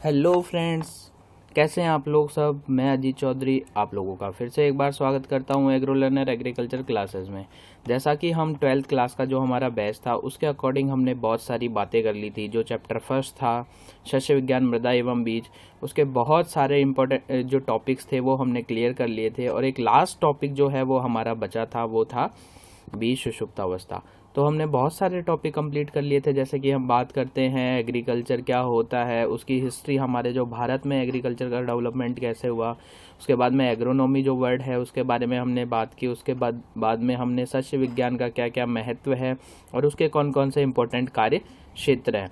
Hello friends, कैसे हैं आप लोग सब। मैं अजीत चौधरी आप लोगों का फिर से एक बार स्वागत करता हूं एग्रो लर्नर एग्रीकल्चर क्लासेस में। जैसा कि हम 12th क्लास का जो हमारा बैच था उसके अकॉर्डिंग हमने बहुत सारी बातें कर ली थी। जो चैप्टर फर्स्ट था शस्य विज्ञान, मृदा एवं बीज, उसके बहुत सारे इंपॉर्टेंट जो टॉपिक्स थे वो हमने क्लियर कर लिए थे। और एक लास्ट टॉपिक जो है वो हमारा बचा था, वो था बीज सुषुप्तावस्था। तो हमने बहुत सारे टॉपिक कंप्लीट कर लिए थे। जैसे कि हम बात करते हैं एग्रीकल्चर क्या होता है, उसकी हिस्ट्री, हमारे जो भारत में एग्रीकल्चर का डेवलपमेंट कैसे हुआ। उसके बाद में एग्रोनॉमी जो वर्ड है उसके बारे में हमने बात की। उसके बाद में हमने सस्य विज्ञान का क्या क्या महत्व है और उसके कौन कौन से इम्पोर्टेंट कार्य क्षेत्र हैं।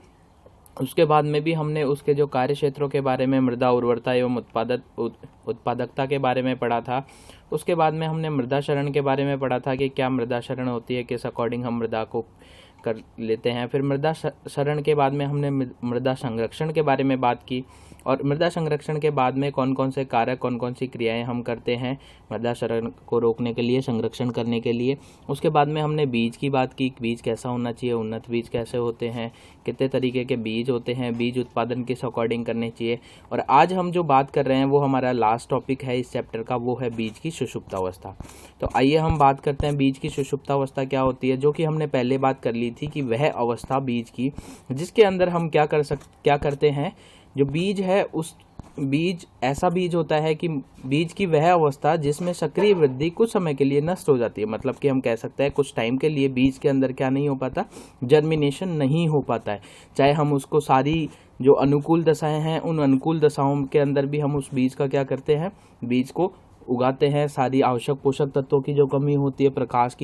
उसके बाद में भी हमने उसके जो कार्य क्षेत्रों के बारे में, मृदा उर्वरता एवं उत्पादकता के बारे में पढ़ा था। उसके बाद में हमने मृदा क्षरण के बारे में पढ़ा था कि क्या मृदा क्षरण होती है, किस अकॉर्डिंग हम मृदा को कर लेते हैं। फिर मृदा क्षरण के बाद में हमने मृदा संरक्षण के बारे में बात की। और मृदा संरक्षण के बाद में कौन कौन से कारक, कौन कौन सी क्रियाएं हम करते हैं मृदा क्षरण को रोकने के लिए, संरक्षण करने के लिए। उसके बाद में हमने बीज की बात की, बीज कैसा होना चाहिए, उन्नत बीज कैसे होते हैं, कितने तरीके के बीज होते हैं, बीज उत्पादन किस अकॉर्डिंग करने चाहिए। और आज हम जो बात कर रहे हैं वो हमारा लास्ट टॉपिक है इस चैप्टर का, वो है बीज की सुषुप्तावस्था। तो आइए हम बात करते हैं बीज की सुषुप्तावस्था क्या होती है, जो कि हमने पहले बात कर ली थी कि वह अवस्था बीज की जिसके अंदर हम क्या करते हैं। जो बीज है उस बीज ऐसा बीज होता है कि बीज की वह अवस्था जिसमें सक्रिय वृद्धि कुछ समय के लिए नष्ट हो जाती है। मतलब कि हम कह सकते हैं कुछ टाइम के लिए बीज के अंदर क्या नहीं हो पाता, जर्मिनेशन नहीं हो पाता है। चाहे हम उसको सारी जो अनुकूल दशाएं हैं उन अनुकूल दशाओं के अंदर भी हम उस बीज का क्या करते हैं, बीज को उगाते हैं। सारी आवश्यक पोषक तत्वों की जो कमी होती है, प्रकाश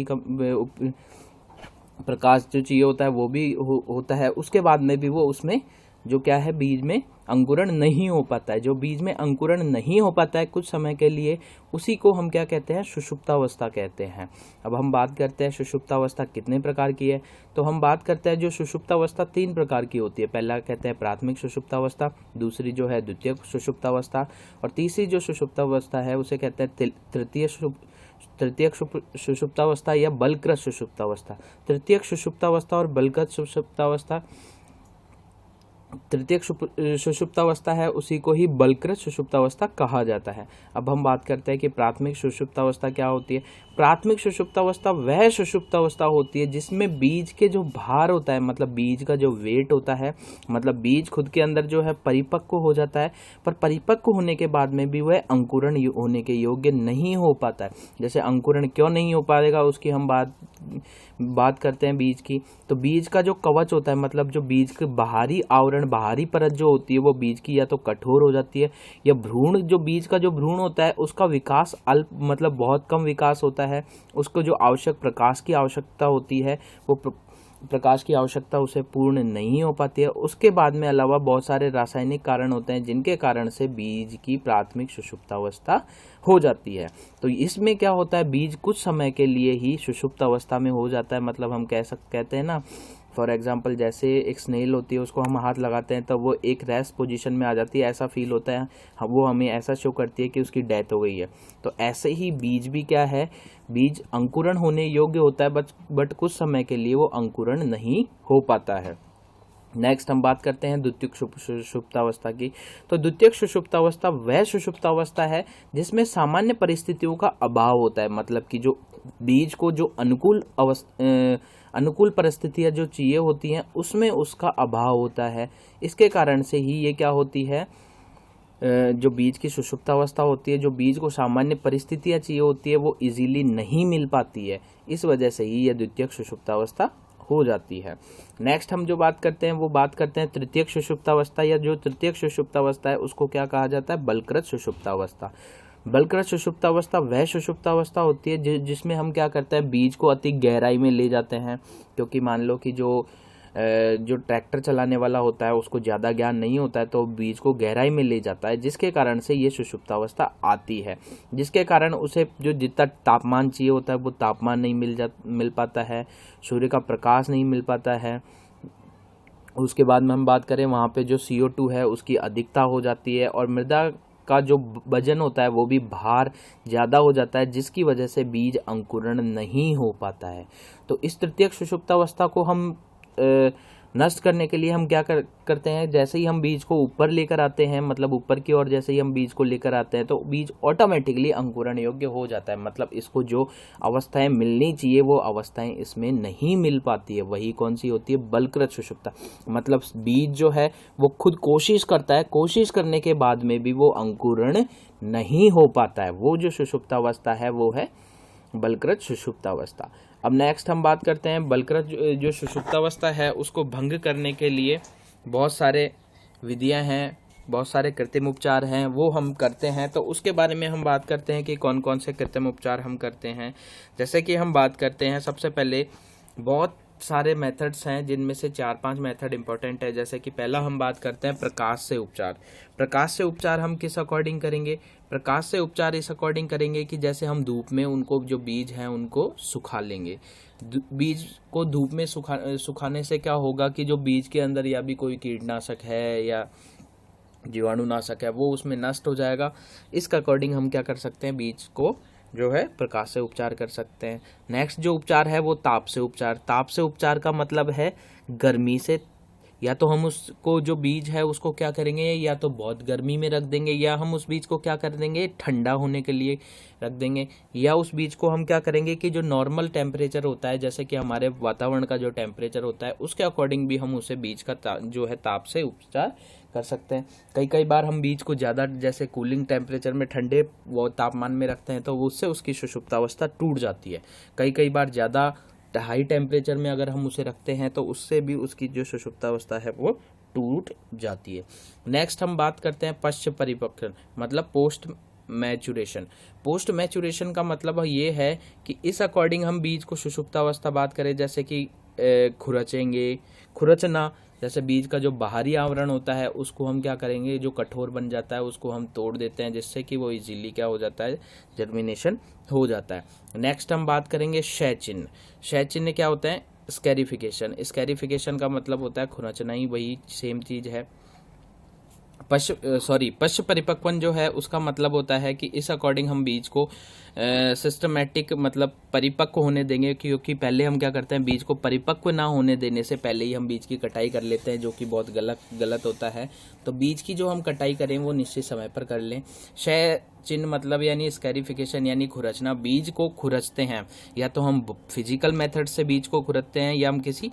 जो चाहिए होता है वो भी होता है। उसके बाद में भी वो उसमें जो क्या है, बीज में अंकुरण नहीं हो पाता है। जो बीज में अंकुरण नहीं हो पाता है कुछ समय के लिए, उसी को हम क्या कहते हैं, सुषुप्तावस्था कहते हैं। अब हम बात करते हैं सुषुप्तावस्था कितने प्रकार की है। तो हम बात करते हैं जो सुषुप्तावस्था 3 प्रकार की होती है। पहला कहते हैं प्राथमिक सुषुप्तावस्था, दूसरी जो है द्वितीयक सुषुप्तावस्था, और तीसरी जो सुषुप्तावस्था है उसे कहते हैं तृतीयक सुषुप्तावस्था या बलकृत सुषुप्तावस्था। तृतीयक सुषुप्तावस्था और बलकृत सुषुप्तावस्था, तृतीयक सुषुप्तावस्था है उसी को ही बलकृत सुषुप्तावस्था कहा जाता है। अब हम बात करते हैं कि प्राथमिक सुषुप्तावस्था क्या होती है। प्राथमिक सुषुप्तावस्था वह सुषुप्तावस्था होती है जिसमें बीज के जो भार होता है, मतलब बीज का जो वेट होता है, मतलब बीज खुद के अंदर जो है परिपक्व हो जाता है, पर परिपक्व होने के बाद में भी वह अंकुरण होने के योग्य नहीं हो पाता है। जैसे अंकुरण क्यों नहीं हो पाएगा उसकी हम बात करते हैं बीज की। तो बीज का जो कवच होता है, मतलब जो बीज के बाहरी आवरण, बाहरी परत जो होती है वो बीज की या तो कठोर हो जाती है, या भ्रूण, जो बीज का जो भ्रूण होता है उसका विकास अल्प, मतलब बहुत कम विकास होता है। उसको जो आवश्यक प्रकाश की आवश्यकता होती है वो प्रकाश की आवश्यकता उसे पूर्ण नहीं हो पाती है। उसके बाद में अलावा बहुत सारे रासायनिक कारण होते हैं जिनके कारण से बीज की प्राथमिक सुषुप्तावस्था हो जाती है। तो इसमें क्या होता है, बीज कुछ समय के लिए ही सुषुप्तावस्था में हो जाता है। मतलब हम कहते हैं ना, फॉर एग्जाम्पल जैसे एक स्नेल होती है, उसको हम हाथ लगाते हैं तो वो एक रेस्ट पोजीशन में आ जाती है, ऐसा फील होता है, वो हमें ऐसा शो करती है कि उसकी डेथ हो गई है। तो ऐसे ही बीज भी क्या है, बीज अंकुरण होने योग्य होता है, बट कुछ समय के लिए वो अंकुरण नहीं हो पाता है। नेक्स्ट हम बात करते हैं द्वितीयक सुषुप्तावस्था की। तो द्वितीयक सुषुप्तावस्था वह सुषुप्तावस्था है जिसमें सामान्य परिस्थितियों का अभाव होता है। मतलब कि जो बीज को जो अनुकूल परिस्थितियां जो चाहिए होती हैं उसमें उसका अभाव होता है। इसके कारण से ही ये क्या होती है, जो बीज की सुषुप्तावस्था होती है, जो बीज को सामान्य परिस्थितियां चाहिए होती है वो इजीली नहीं मिल पाती है। इस वजह से ही यह द्वितीयक सुषुप्तावस्था हो जाती है। नेक्स्ट हम जो बात करते हैं वो बात करते हैं तृतीयक सुषुप्तावस्था, या जो तृतीयक सुषुप्तावस्था है उसको क्या कहा जाता है, बलकृत सुषुप्तावस्था। बलकृत सुषुप्तावस्था वह सुषुप्तावस्था होती है जिसमें हम क्या करते हैं, बीज को अति गहराई में ले जाते हैं। क्योंकि मान लो कि जो ट्रैक्टर चलाने वाला होता है उसको ज़्यादा ज्ञान नहीं होता है तो बीज को गहराई में ले जाता है, जिसके कारण से ये सुषुप्तावस्था आती है। जिसके कारण उसे जो जितना तापमान चाहिए होता है वो तापमान नहीं मिल पाता है, सूर्य का प्रकाश नहीं मिल पाता है। उसके बाद में हम बात करें वहाँ पे जो CO2 है उसकी अधिकता हो जाती है, और मृदा का जो वजन होता है वो भी भार ज़्यादा हो जाता है, जिसकी वजह से बीज अंकुरण नहीं हो पाता है। तो इस तृतीयक सुषुप्तावस्था को हम नष्ट करने के लिए हम क्या करते हैं, जैसे ही हम बीज को ऊपर लेकर आते हैं, मतलब ऊपर की ओर जैसे ही हम बीज को लेकर आते हैं तो बीज ऑटोमेटिकली अंकुरण योग्य हो जाता है। मतलब इसको जो अवस्थाएं मिलनी चाहिए वो अवस्थाएं इसमें नहीं मिल पाती है। वही कौन सी होती है, बलकृत सुषुप्ता। मतलब बीज जो है वो खुद कोशिश करता है, कोशिश करने के बाद में भी वो अंकुरण नहीं हो पाता है। वो जो सुषुप्तावस्था है वो है बलकृत सुषुप्तावस्था। अब नेक्स्ट हम बात करते हैं बलकृत जो सुषुप्तावस्था है उसको भंग करने के लिए बहुत सारे विधियां हैं, बहुत सारे कृत्रिम उपचार हैं, वो हम करते हैं। तो उसके बारे में हम बात करते हैं कि कौन कौन से कृत्रिम उपचार हम करते हैं। जैसे कि हम बात करते हैं, सबसे पहले बहुत सारे मेथड्स हैं जिनमें से 4-5 मेथड इंपॉर्टेंट है। जैसे कि पहला हम बात करते हैं प्रकाश से उपचार। प्रकाश से उपचार हम किस अकॉर्डिंग करेंगे, प्रकाश से उपचार इस अकॉर्डिंग करेंगे कि जैसे हम धूप में उनको जो बीज हैं उनको सुखा लेंगे। बीज को धूप में सुखाने से क्या होगा कि जो बीज के अंदर या भी कोई कीटनाशक है या जीवाणुनाशक है वो उसमें नष्ट हो जाएगा। इसके अकॉर्डिंग हम क्या कर सकते हैं, बीज को जो है प्रकाश से उपचार कर सकते हैं। नेक्स्ट जो उपचार है वो ताप से उपचार। ताप से उपचार का मतलब है गर्मी से, या तो हम उसको जो बीज है उसको क्या करेंगे, या तो बहुत गर्मी में रख देंगे, या हम उस बीज को क्या कर देंगे, ठंडा होने के लिए रख देंगे, या उस बीज को हम क्या करेंगे कि जो नॉर्मल टेम्परेचर होता है, जैसे कि हमारे वातावरण का जो टेम्परेचर होता है उसके अकॉर्डिंग भी हम उसे बीज का जो है ताप से उपचार कर सकते हैं। कई बार हम बीज को ज़्यादा जैसे कूलिंग टेम्परेचर में, ठंडे वो तापमान में रखते हैं तो उससे उसकी सुषुप्तावस्था टूट जाती है। कई बार ज़्यादा हाई टेम्परेचर में अगर हम उसे रखते हैं तो उससे भी उसकी जो सुषुप्तावस्था है वो टूट जाती है। नेक्स्ट हम बात करते हैं पश्च परिपक्व, मतलब पोस्ट मैचुरेशन। पोस्ट मैचुरेशन का मतलब ये है कि इस अकॉर्डिंग हम बीज को सुषुप्तावस्था बात करें, जैसे कि खुरचेंगे, खुरचना, जैसे बीज का जो बाहरी आवरण होता है उसको हम क्या करेंगे, जो कठोर बन जाता है उसको हम तोड़ देते हैं, जिससे कि वो इजीली क्या हो जाता है, जर्मिनेशन हो जाता है। नेक्स्ट हम बात करेंगे क्षय चिन्ह। क्षय चिन्ह क्या होता है, स्कैरिफिकेशन। स्कैरिफिकेशन का मतलब होता है खुरचना, ही वही सेम चीज है। पश्च परिपक्वन जो है उसका मतलब होता है कि इस अकॉर्डिंग हम बीज को सिस्टमेटिक मतलब परिपक्व होने देंगे, क्योंकि पहले हम क्या करते हैं, बीज को परिपक्व ना होने देने से पहले ही हम बीज की कटाई कर लेते हैं, जो कि बहुत गलत होता है। तो बीज की जो हम कटाई करें वो निश्चित समय पर कर लें। क्षय चिन्ह मतलब यानी स्कैरिफिकेशन यानी खुरचना, बीज को खुरचते हैं, या तो हम फिजिकल मेथड से बीज को खुरचते हैं या हम किसी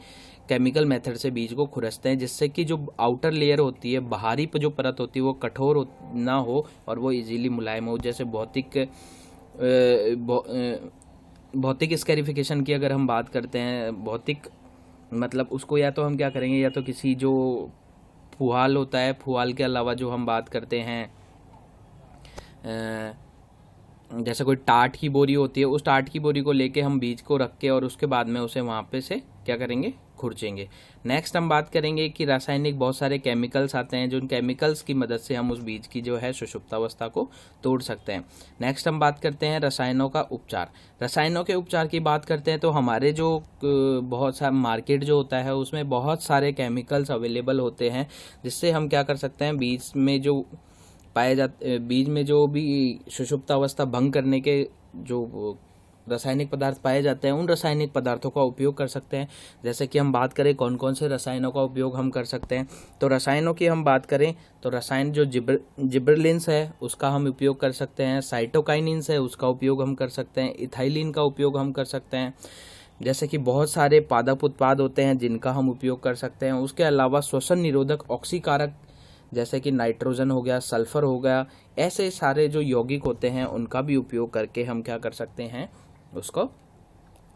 केमिकल मेथड से बीज को खुरचते हैं, जिससे कि जो आउटर लेयर होती है, बाहरी जो परत होती है वो कठोर ना हो और वो इजीली मुलायम हो। जैसे भौतिक स्कैरिफिकेशन की अगर हम बात करते हैं, भौतिक मतलब उसको या तो हम क्या करेंगे, या तो किसी जो फुहाल होता है, फुहाल के अलावा जो हम बात करते हैं जैसे कोई टाट की बोरी होती है, उस टाट की बोरी को लेके हम बीज को रख के और उसके बाद में उसे वहाँ पे से क्या करेंगे, खुरचेंगे। नेक्स्ट हम बात करेंगे कि रासायनिक बहुत सारे केमिकल्स आते हैं, जो उन केमिकल्स की मदद से हम उस बीज की जो है सुषुप्तावस्था को तोड़ सकते हैं। नेक्स्ट हम बात करते हैं रसायनों का उपचार। रसायनों के उपचार की बात करते हैं तो हमारे जो बहुत सारा मार्केट जो होता है उसमें बहुत सारे केमिकल्स अवेलेबल होते हैं, जिससे हम क्या कर सकते हैं, बीज में जो भी सुषुप्तावस्था भंग करने के जो रासायनिक पदार्थ पाए जाते हैं उन रासायनिक पदार्थों का उपयोग कर सकते हैं। जैसे कि हम बात करें कौन कौन से रसायनों का उपयोग हम कर सकते हैं, तो रसायनों की हम बात करें तो रसायन जो जिबरेलिन्स है उसका हम उपयोग कर सकते हैं, साइटोकाइनिन्स है उसका उपयोग हम कर सकते हैं, इथाइलिन का उपयोग हम कर सकते हैं। जैसे कि बहुत सारे पादप उत्पाद होते हैं जिनका हम उपयोग कर सकते हैं। उसके अलावा श्वसन निरोधक ऑक्सीकारक जैसे कि नाइट्रोजन हो गया, सल्फर हो गया, ऐसे सारे जो यौगिक होते हैं उनका भी उपयोग करके हम क्या कर सकते हैं, उसको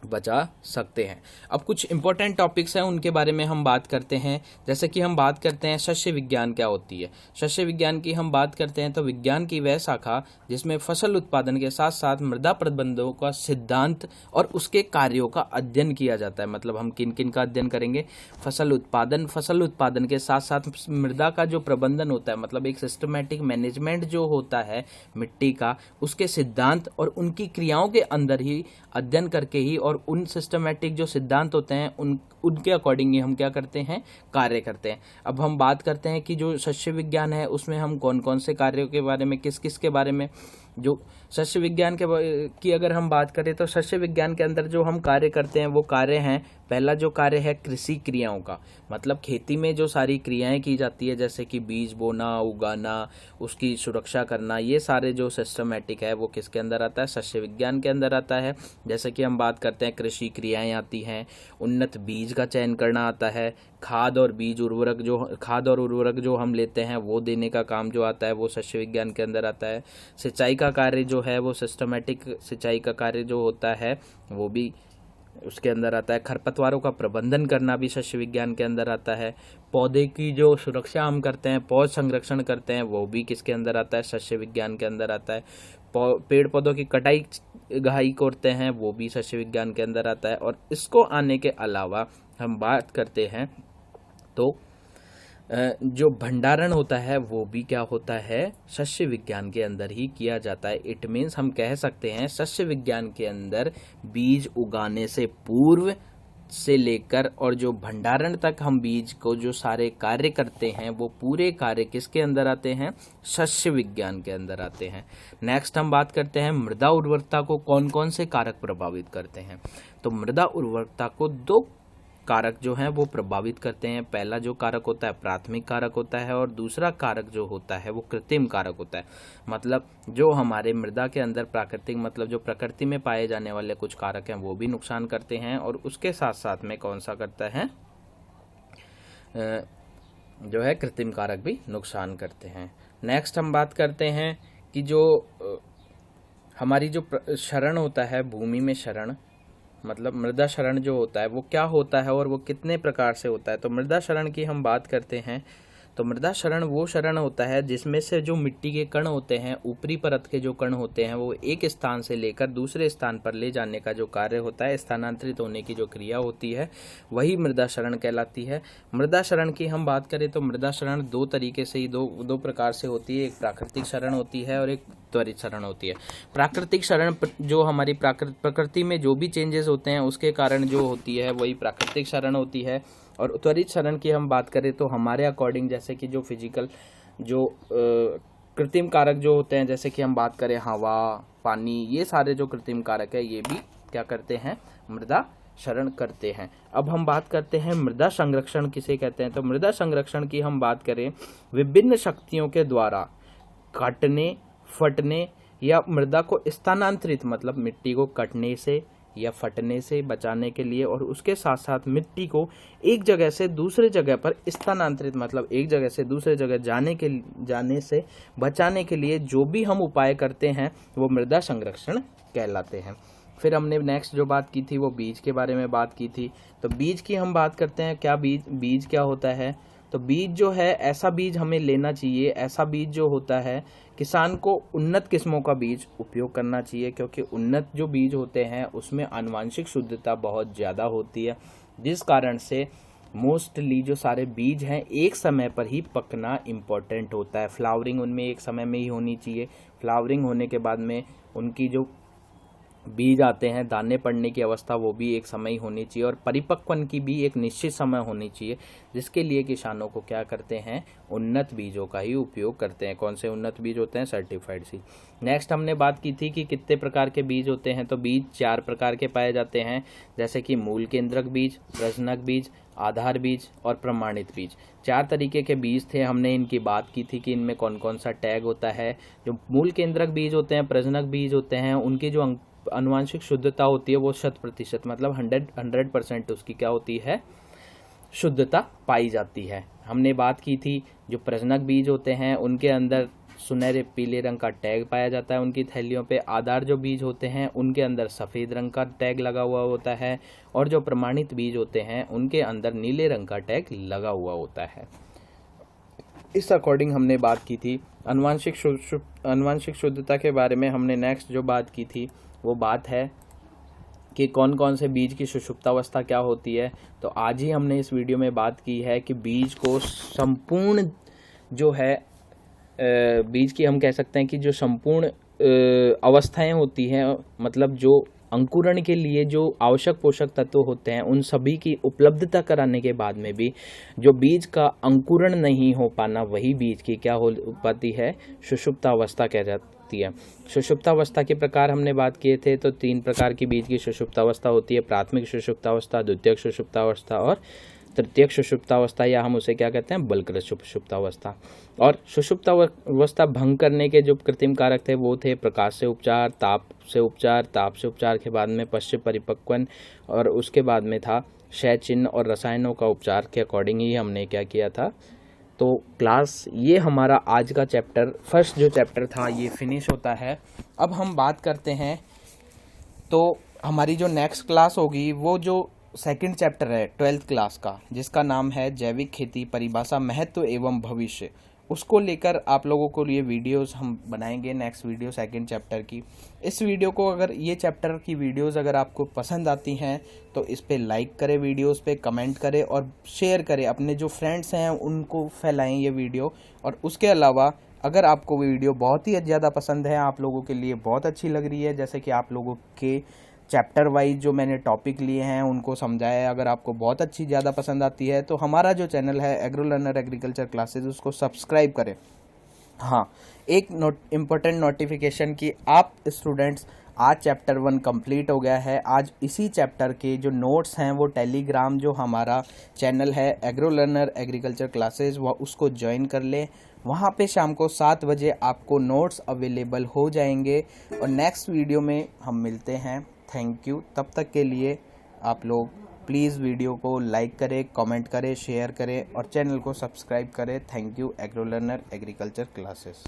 बचा सकते हैं। अब कुछ इंपॉर्टेंट टॉपिक्स हैं उनके बारे में हम बात करते हैं। जैसे कि हम बात करते हैं सस्य विज्ञान क्या होती है। सस्य विज्ञान की हम बात करते हैं तो विज्ञान की वह शाखा जिसमें फसल उत्पादन के साथ साथ मृदा प्रबंधन का सिद्धांत और उसके कार्यों का अध्ययन किया जाता है। मतलब हम किन किन का अध्ययन करेंगे, फसल उत्पादन के साथ साथ मृदा का जो प्रबंधन होता है, मतलब एक सिस्टमैटिक मैनेजमेंट जो होता है मिट्टी का, उसके सिद्धांत और उनकी क्रियाओं के अंदर ही अध्ययन करके ही और उन सिस्टमैटिक जो सिद्धांत होते हैं उनके अकॉर्डिंग ही हम क्या करते हैं, कार्य करते हैं। अब हम बात करते हैं कि जो सस्य विज्ञान है उसमें हम कौन कौन से कार्यों के बारे में, किस किस के बारे में जो सस्य विज्ञान की अगर हम बात करें तो सस्य विज्ञान के अंदर जो हम कार्य करते हैं वो कार्य हैं, पहला जो कार्य है कृषि क्रियाओं का, मतलब खेती में जो सारी क्रियाएं की जाती है जैसे कि बीज बोना, उगाना, उसकी सुरक्षा करना, ये सारे जो सिस्टमेटिक है वो किसके अंदर आता है, सस्य विज्ञान के अंदर आता है। जैसे कि हम बात करते हैं कृषि क्रियाएं आती हैं, उन्नत बीज का चयन करना आता है, खाद और उर्वरक जो हम लेते हैं वो देने का काम जो आता है वो सस्य विज्ञान के अंदर आता है। सिंचाई का कार्य जो है वो सिस्टमेटिक सिंचाई का कार्य जो होता है वो भी उसके अंदर आता है। खरपतवारों का प्रबंधन करना भी सस्य विज्ञान के अंदर आता है। पौधे की जो सुरक्षा हम करते हैं, पौध संरक्षण करते हैं, वो भी किसके अंदर आता है, सस्य विज्ञान के अंदर आता है। पेड़ पौधों की कटाई घाई करते हैं वो भी सस्य विज्ञान के अंदर आता है। और इसको आने के अलावा हम बात करते हैं तो जो भंडारण होता है वो भी क्या होता है, सस्य विज्ञान के अंदर ही किया जाता है। इट मीन्स हम कह सकते हैं सस्य विज्ञान के अंदर बीज उगाने से पूर्व से लेकर और जो भंडारण तक हम बीज को जो सारे कार्य करते हैं वो पूरे कार्य किसके अंदर आते हैं, सस्य विज्ञान के अंदर आते हैं। नेक्स्ट हम बात करते हैं मृदा उर्वरकता को कौन कौन से कारक प्रभावित करते हैं। तो मृदा उर्वरकता को दो कारक जो हैं वो प्रभावित करते हैं। पहला जो कारक होता है प्राथमिक कारक होता है और दूसरा कारक जो होता है वो कृत्रिम कारक होता है। मतलब जो हमारे मृदा के अंदर प्राकृतिक मतलब जो प्रकृति में पाए जाने वाले कुछ कारक हैं वो भी नुकसान करते हैं और उसके साथ साथ में कौन सा करता है, जो है कृत्रिम कारक भी नुकसान करते हैं। नेक्स्ट हम बात करते हैं कि जो हमारी जो क्षरण होता है, भूमि में क्षरण मतलब मृदा क्षरण जो होता है वो क्या होता है और वो कितने प्रकार से होता है। तो मृदा क्षरण की हम बात करते हैं तो मृदा क्षरण वो क्षरण होता है जिसमें से जो मिट्टी के कण होते हैं, ऊपरी परत के जो कण होते हैं वो एक स्थान से लेकर दूसरे स्थान पर ले जाने का जो कार्य होता है, स्थानांतरित होने की जो क्रिया होती है वही मृदा क्षरण कहलाती है। मृदा क्षरण की हम बात करें तो मृदा क्षरण दो तरीके से ही दो प्रकार से होती है, एक प्राकृतिक क्षरण होती है और एक त्वरित क्षरण होती है। प्राकृतिक क्षरण जो हमारी प्रकृति में जो भी चेंजेस होते हैं उसके कारण जो होती है वही प्राकृतिक क्षरण होती है। और त्वरित क्षरण की हम बात करें तो हमारे अकॉर्डिंग जैसे कि जो फिजिकल जो कृत्रिम कारक जो होते हैं, जैसे कि हम बात करें हवा, पानी, ये सारे जो कृत्रिम कारक है ये भी क्या करते हैं, मृदा क्षरण करते हैं। अब हम बात करते हैं मृदा संरक्षण किसे कहते हैं। तो मृदा संरक्षण की हम बात करें विभिन्न शक्तियों के द्वारा काटने, फटने या मृदा को स्थानांतरित मतलब मिट्टी को कटने से या फटने से बचाने के लिए और उसके साथ साथ मिट्टी को एक जगह से दूसरे जगह पर स्थानांतरित मतलब एक जगह से दूसरे जगह जाने से बचाने के लिए जो भी हम उपाय करते हैं वो मृदा संरक्षण कहलाते हैं। फिर हमने नेक्स्ट जो बात की थी वो बीज के बारे में बात की थी। तो बीज की हम बात करते हैं, क्या बीज क्या होता है। तो बीज जो है ऐसा बीज हमें लेना चाहिए, ऐसा बीज जो होता है किसान को उन्नत किस्मों का बीज उपयोग करना चाहिए क्योंकि उन्नत जो बीज होते हैं उसमें आनुवांशिक शुद्धता बहुत ज़्यादा होती है, जिस कारण से मोस्टली जो सारे बीज हैं एक समय पर ही पकना इम्पोर्टेंट होता है। फ्लावरिंग उनमें एक समय में ही होनी चाहिए। फ्लावरिंग होने के बाद में उनकी जो बीज आते हैं, दाने पड़ने की अवस्था वो भी एक समय ही होनी चाहिए और परिपक्वन की भी एक निश्चित समय होनी चाहिए, जिसके लिए किसानों को क्या करते हैं, उन्नत बीजों का ही उपयोग करते हैं। कौन से उन्नत बीज होते हैं, सर्टिफाइड सीड। नेक्स्ट हमने बात की थी कि कितने प्रकार के बीज होते हैं। तो बीज 4 प्रकार के पाए जाते हैं, जैसे कि मूल केंद्रक बीज, प्रजनक बीज, आधार बीज और प्रमाणित बीज। 4 तरीके के बीज थे, हमने इनकी बात की थी कि इनमें कौन कौन सा टैग होता है। जो मूल केंद्रक बीज होते हैं, प्रजनक बीज होते हैं, उनकी जो आनुवांशिक शुद्धता होती है वो 100% मतलब 100% उसकी क्या होती है, शुद्धता पाई जाती है। हमने बात की थी जो प्रजनक बीज होते हैं उनके अंदर सुनहरे पीले रंग का टैग पाया जाता है उनकी थैलियों पे। आधार जो बीज होते हैं उनके अंदर सफ़ेद रंग का टैग लगा हुआ होता है और जो प्रमाणित बीज होते हैं उनके अंदर नीले रंग का टैग लगा हुआ होता है। इस अकॉर्डिंग हमने बात की थी। आनुवांशिक शुद्धता के बारे में हमने नेक्स्ट जो बात की थी वो बात है कि कौन कौन से बीज की सुषुप्तावस्था क्या होती है। तो आज ही हमने इस वीडियो में बात की है कि बीज को संपूर्ण जो है बीज की हम कह सकते हैं कि जो संपूर्ण अवस्थाएं होती हैं, मतलब जो अंकुरण के लिए जो आवश्यक पोषक तत्व होते हैं उन सभी की उपलब्धता कराने के बाद में भी जो बीज का अंकुरण नहीं हो पाना, वही बीज की क्या हो पाती है, सुषुप्तावस्था कह जाती है। सुषुप्तावस्था के प्रकार हमने बात किए थे, तो 3 प्रकार की बीज की सुषुप्तावस्था होती है, प्राथमिक सुषुप्तावस्था, द्वितीयक सुषुप्तावस्था और तृतीयक सुषुप्तावस्था, या हम उसे क्या कहते हैं, बलकृत सुषुप्तावस्था। और सुषुप्तावस्था भंग करने के जो कृत्रिम कारक थे वो थे प्रकाश से उपचार, ताप से उपचार के बाद में पश्चिम परिपक्वन, और उसके बाद में था क्षय चिन्ह और रसायनों का उपचार के अकॉर्डिंग ही हमने क्या किया था। तो क्लास ये हमारा आज का चैप्टर, फर्स्ट जो चैप्टर था ये फिनिश होता है। अब हम बात करते हैं, तो हमारी जो नेक्स्ट क्लास होगी वो जो सेकंड चैप्टर है 12th क्लास का, जिसका नाम है जैविक खेती, परिभाषा, महत्व एवं भविष्य, उसको लेकर आप लोगों को लिए वीडियोस हम बनाएंगे। नेक्स्ट वीडियो सेकंड चैप्टर की। इस वीडियो को, अगर ये चैप्टर की वीडियोस अगर आपको पसंद आती हैं तो इस पे लाइक करें, वीडियोस पे कमेंट करें और शेयर करें, अपने जो फ्रेंड्स हैं उनको फैलाएं ये वीडियो। और उसके अलावा अगर आपको वीडियो बहुत ही ज़्यादा पसंद है, आप लोगों के लिए बहुत अच्छी लग रही है, जैसे कि आप लोगों के चैप्टर वाइज जो मैंने टॉपिक लिए हैं उनको समझाया है, अगर आपको बहुत अच्छी ज़्यादा पसंद आती है तो हमारा जो चैनल है एग्रो लर्नर एग्रीकल्चर क्लासेस, उसको सब्सक्राइब करें। हाँ, एक इम्पोर्टेंट नोटिफिकेशन कि आप स्टूडेंट्स, आज चैप्टर 1 कंप्लीट हो गया है। आज इसी चैप्टर के जो नोट्स हैं वो टेलीग्राम जो हमारा चैनल है एग्रो लर्नर एग्रीकल्चर क्लासेस, वह उसको ज्वाइन कर लें। वहाँ पे शाम को 7 बजे आपको नोट्स अवेलेबल हो जाएंगे। और नेक्स्ट वीडियो में हम मिलते हैं। Thank you. तब तक के लिए आप लोग प्लीज़ वीडियो को लाइक करें, कमेंट करें, शेयर करें और चैनल को सब्सक्राइब करें। Thank you. Agro learner agriculture classes.